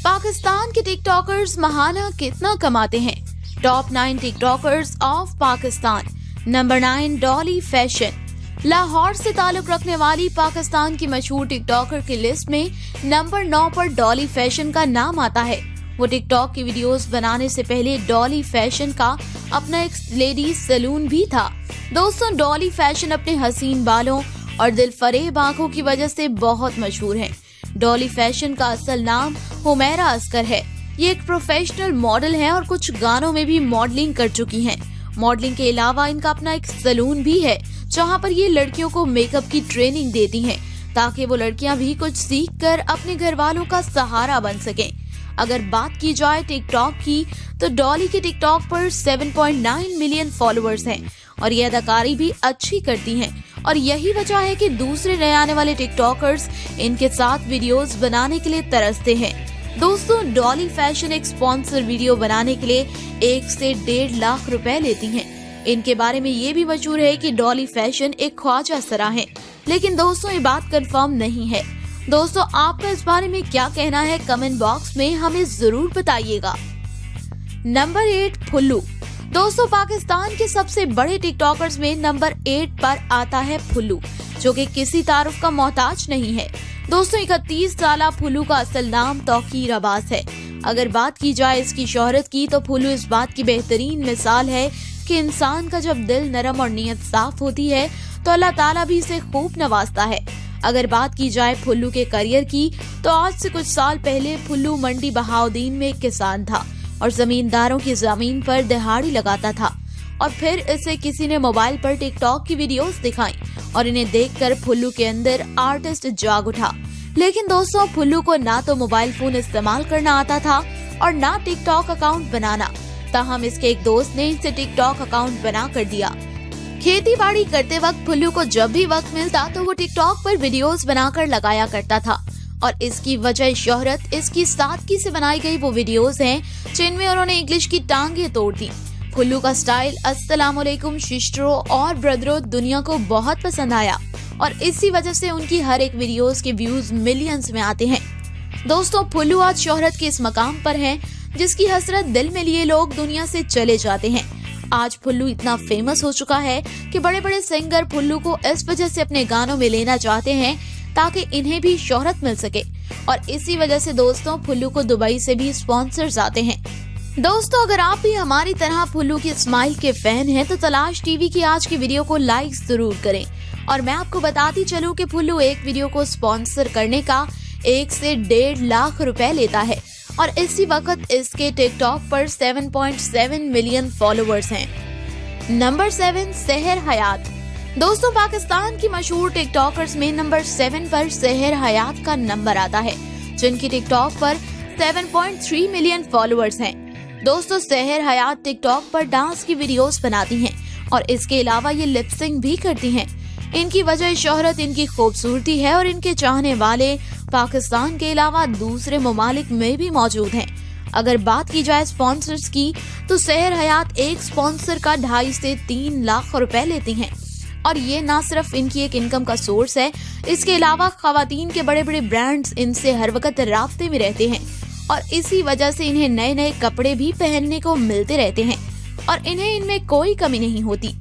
पाकिस्तान के टिकटॉकर्स महाना कितना कमाते हैं। Top 9 TikTokers of Pakistan. Number 9, Dolly fashion. Lahore से ताल्लुक रखने वाली पाकिस्तान की मशहूर टिकटॉकर की लिस्ट में नंबर 9 पर डॉली फैशन का नाम आता है। वो टिकटॉक की वीडियोस बनाने से पहले डॉली फैशन का अपना एक लेडीज सैलून भी था। दोस्तों, डॉली फैशन अपने हसीन बालों और दिलफरेब आंखों की वजह से बहुत मशहूर है। डॉली फैशन का असल नाम हुमैरा असगर है। ये एक प्रोफेशनल मॉडल है और कुछ गानों में भी मॉडलिंग कर चुकी हैं। मॉडलिंग के अलावा इनका अपना एक सैलून भी है जहां पर ये लड़कियों को मेकअप की ट्रेनिंग देती हैं ताकि वो लड़कियां भी कुछ सीख कर अपने घर वालों का सहारा बन सकें। अगर बात की जाए टिकटॉक की तो डॉली के टिकटॉक पर 7.9 मिलियन फॉलोअर्स हैं और ये अदाकारी भी अच्छी करती हैं और यही वजह है कि दूसरे नए आने वाले टिकटॉकर्स इनके साथ वीडियोस बनाने के लिए तरसते हैं। दोस्तों, डॉली फैशन एक स्पॉन्सर वीडियो बनाने के लिए 1 से 1.5 लाख रुपए लेती हैं। इनके बारे में ये भी मशहूर है कि डॉली फैशन एक ख्वाजा सरा है, लेकिन दोस्तों ये बात कंफर्म नहीं है। दोस्तों, आपका इस बारे में क्या कहना है कमेंट बॉक्स में हमें जरूर बताइएगा। नंबर 8, फुल्लू। दोस्तों, पाकिस्तान के सबसे बड़े टिकटॉकर्स में नंबर 8 पर आता है फुल्लू, जो कि किसी तारुफ का मोहताज नहीं है। दोस्तों, 31 साला फुल्लू का असल नाम तौकीर अब्बास है। अगर बात की जाए इसकी शोहरत की तो फुल्लू इस बात की बेहतरीन मिसाल है कि इंसान का जब दिल नरम और नीयत साफ होती है तो अल्लाह ताला भी इसे खूब नवाजता है। अगर बात की जाए फुल्लू के करियर की तो आज से कुछ साल पहले फुल्लू मंडी बहाउद्दीन में एक किसान था और जमींदारों की जमीन पर दिहाड़ी लगाता था और फिर इसे किसी ने मोबाइल पर टिकटॉक की वीडियोस दिखाई और इन्हें देखकर फुल्लू के अंदर आर्टिस्ट जाग उठा। लेकिन दोस्तों, फुल्लू को ना तो मोबाइल फोन इस्तेमाल करना आता था और ना टिकटॉक अकाउंट बनाना। ताहम इसके एक दोस्त ने इसे टिकटॉक अकाउंट बना कर दिया। खेती बाड़ी करते वक्त फुल्लू को जब भी वक्त मिलता तो वो टिकटॉक पर वीडियोस बनाकर लगाया करता था और इसकी वजह शोहरत इसकी सादगी से बनाई गई वो वीडियोस हैं जिनमें उन्होंने इंग्लिश की टांगे तोड़ दी। फुल्लू का स्टाइल अस्सलामुअलैकुम सिस्टरों और ब्रदरों दुनिया को बहुत पसंद आया और इसी वजह से उनकी हर एक वीडियोस के व्यूज मिलियंस में आते हैं। दोस्तों, फुल्लू आज शोहरत के इस मकाम पर हैं जिसकी हसरत दिल में लिए लोग दुनिया से चले जाते हैं। आज फुल्लू इतना फेमस हो चुका है कि बड़े बड़े सिंगर फुल्लू को इस वजह से अपने गानों में लेना चाहते हैं ताकि इन्हें भी शोहरत मिल सके और इसी वजह से दोस्तों फुल्लू को दुबई से भी स्पॉन्सर्स आते हैं। दोस्तों, अगर आप भी हमारी तरह फुल्लू की स्माइल के फैन हैं तो तलाश टीवी की आज की वीडियो को लाइक जरूर करें और मैं आपको बताती चलूं कि फुल्लू एक वीडियो को स्पॉन्सर करने का 1 से 1.5 लाख रुपए लेता है और इसी वक्त इसके टिकटॉक पर 7.7 मिलियन फॉलोअर्स हैं। नंबर 7, सहर हयात। दोस्तों, पाकिस्तान की मशहूर टिकटॉकर्स में नंबर 7 पर सहर हयात का नंबर आता है जिनकी टिकटॉक पर 7.3 मिलियन फॉलोअर्स हैं। दोस्तों, सहर हयात टिकटॉक पर डांस की वीडियोस बनाती हैं और इसके अलावा ये लिपसिंग भी करती हैं। इनकी वजह शोहरत इनकी खूबसूरती है और इनके चाहने वाले पाकिस्तान के अलावा दूसरे ममालिक में भी मौजूद हैं। अगर बात की जाए स्पॉन्सर्स की तो सहर हयात एक स्पॉन्सर का 2.5 से 3 लाख रुपए लेती हैं और ये ना सिर्फ इनकी एक इनकम का सोर्स है, इसके अलावा खवातीन के बड़े बड़े ब्रांड्स इनसे हर वक्त राब्ते में रहते हैं और इसी वजह से इन्हें नए नए कपड़े भी पहनने को मिलते रहते हैं और इन्हें इनमें कोई कमी नहीं होती।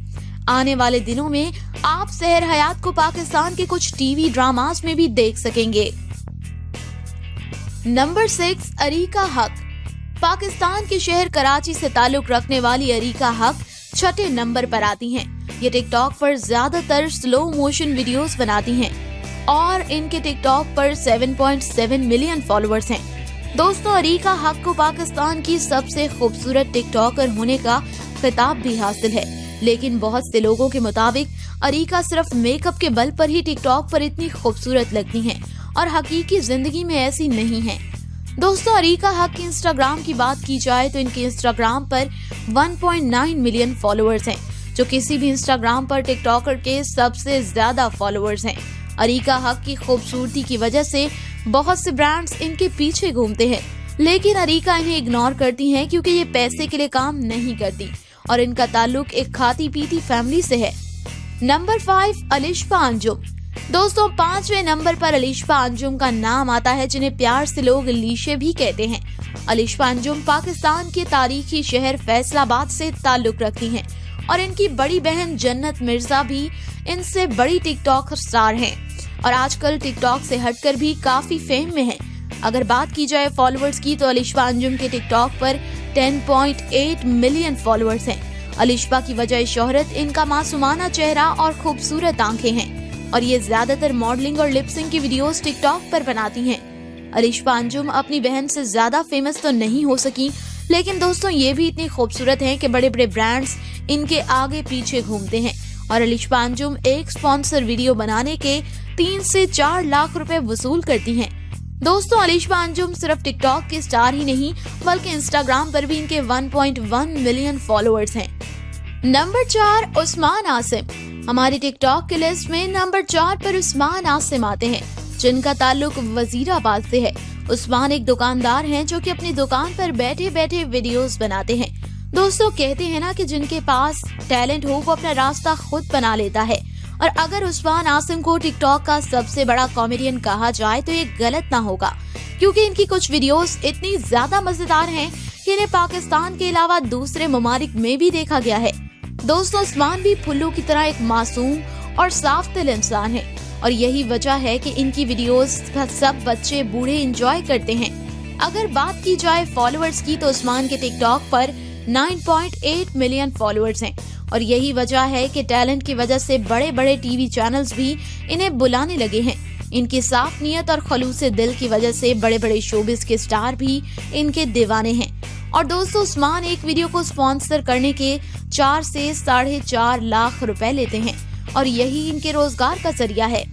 आने वाले दिनों में आप सहर हयात को पाकिस्तान के कुछ टीवी ड्रामास में भी देख सकेंगे। नंबर 6, अरीका हक। पाकिस्तान के शहर कराची से ताल्लुक रखने वाली अरीका हक 6ठे नंबर पर आती हैं। ये टिकटॉक पर ज्यादातर स्लो मोशन वीडियोस बनाती हैं और इनके टिकटॉक पर 7.7 मिलियन फॉलोअर्स हैं। दोस्तों, अरीका हक को पाकिस्तान की सबसे खूबसूरत टिकटॉकर होने का खिताब भी हासिल है, लेकिन बहुत से लोगों के मुताबिक अरीका सिर्फ मेकअप के बल पर ही टिकटॉक पर इतनी खूबसूरत लगती हैं और हकीकी जिंदगी में ऐसी नहीं है। दोस्तों, अरीका हक की इंस्टाग्राम की बात की जाए तो इनके इंस्टाग्राम पर 1.9 मिलियन फॉलोअर्स हैं, जो किसी भी इंस्टाग्राम पर टिकटॉकर के सबसे ज्यादा फॉलोअर्स हैं। अरीका हक की खूबसूरती की वजह से बहुत से ब्रांड्स इनके पीछे घूमते हैं, लेकिन अरीका इन्हें इग्नोर करती हैं क्योंकि ये पैसे के लिए काम नहीं करती और इनका ताल्लुक एक खाती पीती फैमिली से है। नंबर 5, अलिशा अंजुम। दोस्तों 5वें नंबर पर अलिशा अंजुम का नाम आता है, जिन्हें प्यार से लोग अलीशे भी कहते हैं। अलिशा अंजुम पाकिस्तान के तारीखी शहर फैसलाबाद से ताल्लुक रखती हैं और इनकी बड़ी बहन जन्नत मिर्जा भी इनसे बड़ी टिकटॉक स्टार हैं और आजकल टिकटॉक से हटकर भी काफी फेम में हैं। अगर बात की जाए फॉलोअर्स की तो अलिशा अंजुम के टिकटॉक पर 10.8 मिलियन फॉलोअर्स हैं। अलिशा की वजह शोहरत इनका मासूमाना चेहरा और खूबसूरत आंखें हैं और ये ज्यादातर मॉडलिंग और लिपसिंग की वीडियोस टिकटॉक पर बनाती हैं। अलिशा अंजुम अपनी बहन से ज्यादा फेमस तो नहीं हो सकी, लेकिन दोस्तों ये भी इतनी खूबसूरत हैं कि बड़े बड़े ब्रांड्स इनके आगे पीछे घूमते हैं और अलिशा अंजुम एक स्पॉन्सर वीडियो बनाने के 3 से 4 लाख रुपए वसूल करती हैं। दोस्तों अलिशा अंजुम सिर्फ टिकटॉक के स्टार ही नहीं बल्कि इंस्टाग्राम पर भी इनके 1.1 मिलियन फॉलोअर्स हैं। नंबर 4 उस्मान आसिम। हमारी टिकटॉक की लिस्ट में नंबर 4 पर उस्मान आसिम आते हैं, जिनका ताल्लुक वजीराबाद से है। उस्मान एक दुकानदार हैं जो कि अपनी दुकान पर बैठे बैठे वीडियोस बनाते हैं। दोस्तों कहते हैं ना कि जिनके पास टैलेंट हो वो अपना रास्ता खुद बना लेता है और अगर उस्मान आसिम को टिकटॉक का सबसे बड़ा कॉमेडियन कहा जाए तो ये गलत ना होगा, क्योंकि इनकी कुछ वीडियोस इतनी ज्यादा मजेदार हैं कि इन्हें पाकिस्तान के अलावा दूसरे ममालिक में भी देखा गया है। दोस्तों उस्मान भी फुल्लू की तरह एक मासूम और साफ दिल इंसान है और यही वजह है कि इनकी वीडियोस सब बच्चे बूढ़े एंजॉय करते हैं। अगर बात की जाए फॉलोअर्स की तो उस्मान के टिकटॉक पर 9.8 मिलियन फॉलोअर्स हैं और यही वजह है कि टैलेंट की वजह से बड़े बड़े टीवी चैनल्स भी इन्हें बुलाने लगे हैं। इनकी साफ नियत और खलूस दिल की वजह से बड़े बड़े शोबिस के स्टार भी इनके दीवाने हैं। और दोस्तों उस्मान एक वीडियो को स्पॉन्सर करने के 4 से 4.5 लाख रुपए लेते हैं और यही इनके रोजगार का जरिया है।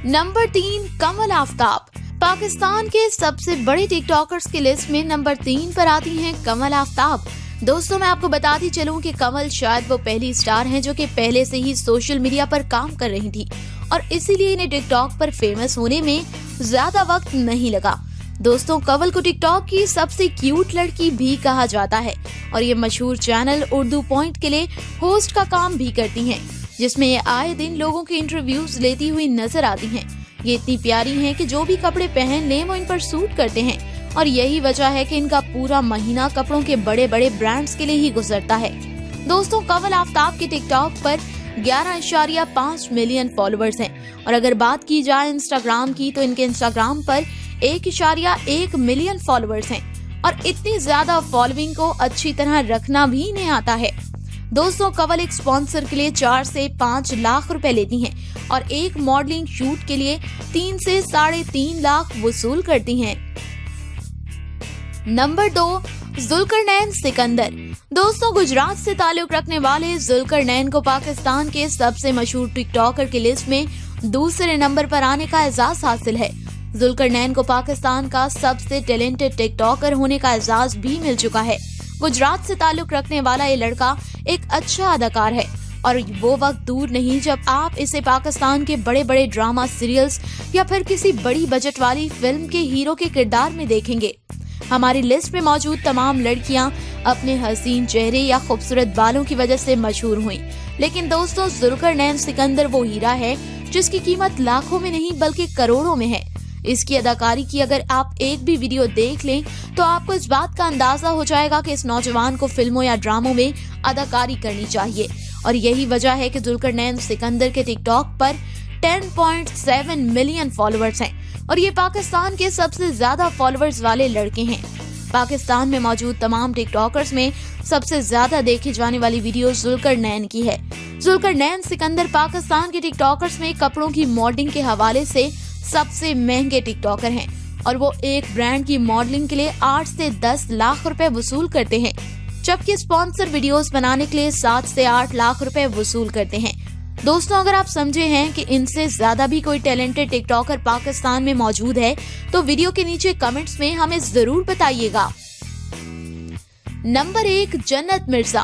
नंबर 3 कमल आफ्ताब। पाकिस्तान के सबसे बड़े टिकटॉकर्स की लिस्ट में नंबर 3 पर आती हैं कमल आफ्ताब। दोस्तों मैं आपको बताती चलूं कि कमल शायद वो पहली स्टार हैं जो कि पहले से ही सोशल मीडिया पर काम कर रही थी और इसीलिए इन्हें टिकटॉक पर फेमस होने में ज्यादा वक्त नहीं लगा। दोस्तों कमल को टिकटॉक की सबसे क्यूट लड़की भी कहा जाता है और ये मशहूर चैनल उर्दू पॉइंट के लिए होस्ट का काम भी करती हैं, जिसमें ये आए दिन लोगों के इंटरव्यूज लेती हुई नजर आती हैं। ये इतनी प्यारी हैं कि जो भी कपड़े पहन लें वो इन पर सूट करते हैं और यही वजह है कि इनका पूरा महीना कपड़ों के बड़े बड़े ब्रांड्स के लिए ही गुजरता है। दोस्तों कमल आफ्ताब के टिकटॉक पर 11.5 मिलियन फॉलोअर्स हैं और अगर बात की जाए इंस्टाग्राम की तो इनके इंस्टाग्राम पर 1.1 मिलियन फॉलोअर्स हैं और इतनी ज्यादा फॉलोइंग को अच्छी तरह रखना भी नहीं आता है। दोस्तों कमल एक स्पॉन्सर के लिए 4 से 5 लाख रुपए लेती हैं और एक मॉडलिंग शूट के लिए 3 से 3.5 लाख वसूल करती हैं। नंबर 2 जुल्करनैन सिकंदर। दोस्तों गुजरात से ताल्लुक रखने वाले जुल्करनैन को पाकिस्तान के सबसे मशहूर टिकटॉकर की लिस्ट में दूसरे नंबर पर आने का एजाज हासिल है। जुल्करनैन को पाकिस्तान का सबसे टैलेंटेड टिकटॉकर होने का एजाज भी मिल चुका है। गुजरात से ताल्लुक रखने वाला ये लड़का एक अच्छा अदाकार है और वो वक्त दूर नहीं जब आप इसे पाकिस्तान के बड़े बड़े ड्रामा सीरियल्स या फिर किसी बड़ी बजट वाली फिल्म के हीरो के किरदार में देखेंगे। हमारी लिस्ट में मौजूद तमाम लड़कियां अपने हसीन चेहरे या खूबसूरत बालों की वजह से मशहूर हुईं, लेकिन दोस्तों जुल्करनैन सिकंदर वो हीरा है जिसकी कीमत लाखों में नहीं बल्कि करोड़ों में है। इसकी अदाकारी की अगर आप एक भी वीडियो देख लें तो आपको इस बात का अंदाजा हो जाएगा कि इस नौजवान को फिल्मों या ड्रामों में अदाकारी करनी चाहिए और यही वजह है कि जुल्करनैन सिकंदर के टिकटॉक पर 10.7 मिलियन फॉलोअर्स हैं और ये पाकिस्तान के सबसे ज्यादा फॉलोअर्स वाले लड़के हैं। पाकिस्तान में मौजूद तमाम टिकटॉकर्स में सबसे ज्यादा देखी जाने वाली वीडियो जुल्करनैन की है। जुल्करनैन सिकंदर पाकिस्तान के टिकटॉकर्स में कपड़ों की मॉडलिंग के हवाले से सबसे महंगे टिकटॉकर हैं और वो एक ब्रांड की मॉडलिंग के लिए 8 से 10 लाख रुपए वसूल करते हैं, जबकि स्पॉन्सर वीडियोस बनाने के लिए 7 से 8 लाख रुपए वसूल करते हैं। दोस्तों अगर आप समझे हैं कि इनसे ज्यादा भी कोई टैलेंटेड टिकटॉकर पाकिस्तान में मौजूद है तो वीडियो के नीचे कमेंट्स में हमें जरूर बताइएगा। नंबर 1 जन्नत मिर्जा।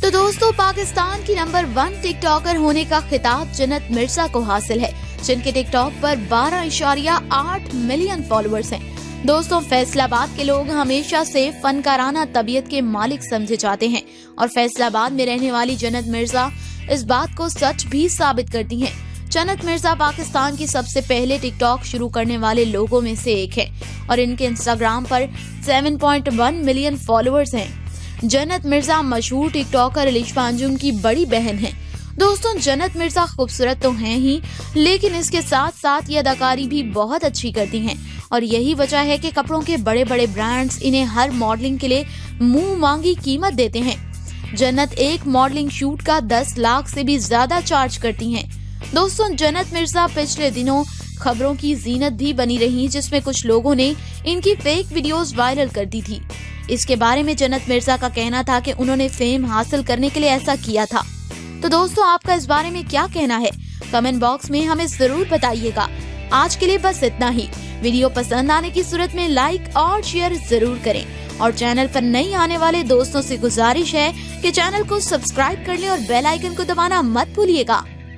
तो दोस्तों पाकिस्तान की नंबर 1 टिकटॉकर होने का खिताब जन्नत मिर्जा को हासिल है, जिनके टिकटॉक पर 12.8 मिलियन फॉलोअर्स हैं। दोस्तों फैसलाबाद के लोग हमेशा से फनकाराना तबीयत के मालिक समझे जाते हैं और फैसलाबाद में रहने वाली जन्नत मिर्जा इस बात को सच भी साबित करती हैं। जन्नत मिर्जा पाकिस्तान की सबसे पहले टिकटॉक शुरू करने वाले लोगों में से एक है और इनके इंस्टाग्राम पर 7.1 मिलियन फॉलोअर्स हैं। जन्नत मिर्जा मशहूर टिकटॉकर अलिशा अंजुम की बड़ी बहन है। दोस्तों, जन्नत मिर्जा खूबसूरत तो हैं ही, लेकिन इसके साथ साथ ये अदाकारी भी बहुत अच्छी करती हैं और यही वजह है कि कपड़ों के बड़े बड़े ब्रांड्स इन्हें हर मॉडलिंग के लिए मुंह मांगी कीमत देते हैं। जन्नत एक मॉडलिंग शूट का 10 लाख से भी ज्यादा चार्ज करती हैं। दोस्तों, जन्नत मिर्जा पिछले दिनों खबरों की जीनत भी बनी रही, जिसमें कुछ लोगों ने इनकी फेक वीडियोस वायरल कर दी थी। इसके बारे में जन्नत मिर्जा का कहना था कि उन्होंने फेम हासिल करने के लिए ऐसा किया था। तो दोस्तों, आपका इस बारे में क्या कहना है? कमेंट बॉक्स में हमें जरूर बताइएगा। आज के लिए बस इतना ही। वीडियो पसंद आने की सूरत में लाइक और शेयर जरूर करें और चैनल पर नए आने वाले दोस्तों से गुजारिश है कि चैनल को सब्सक्राइब कर लें और बेल आइकन को दबाना मत भूलिएगा।